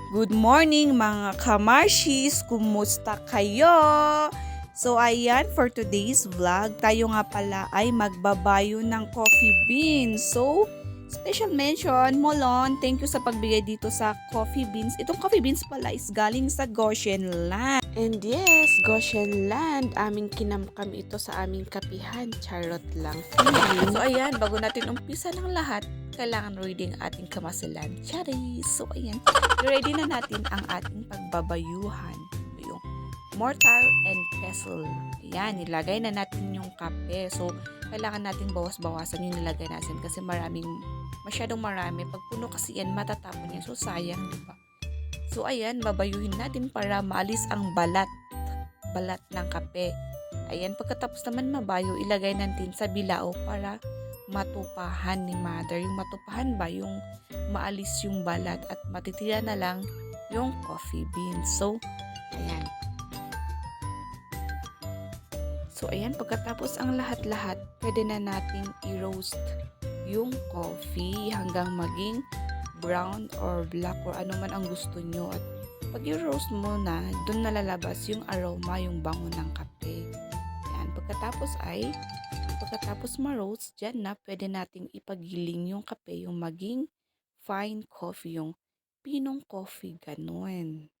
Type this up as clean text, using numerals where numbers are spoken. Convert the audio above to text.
Good morning mga kamarshis! Kumusta kayo? So ayan, for today's vlog, tayo nga pala ay magbabayo ng coffee beans. So, special mention, Molon, thank you sa pagbigay dito sa coffee beans. Itong coffee beans pala is galing sa Goshen Land. And yes, Goshen Land, aming kinamkam ito sa aming kapihan. Charot lang. So ayan, bago natin umpisa ng lahat, kailangan ready ang ating kamasalan. Charis! So ayan, ready na natin ang ating pagbabayuhan. Yung mortar and pestle. Ayan, nilagay na natin yung kape. So, kailangan natin bawas-bawasan yung nilagay natin kasi masyadong marami. Pag puno kasi yan, matatapon yan. So, sayang, di ba? So, ayan, babayuhin natin para maalis ang balat ng kape. Ayan, pagkatapos naman mabayo, ilagay natin sa bilao para matupahan ni mother. Yung matupahan ba? Yung maalis yung balat at matitira na lang yung coffee beans. So, ayan. So, ayan. Pagkatapos ang lahat-lahat, pwede na nating i-roast yung coffee hanggang maging brown or black or ano man ang gusto nyo. At pag i-roast mo na, dun nalalabas yung aroma, yung bango ng kape. Ayan. Pagkatapos ma-roast, dyan na pwede nating ipagiling yung kape, yung maging fine coffee, yung pinong coffee, ganun.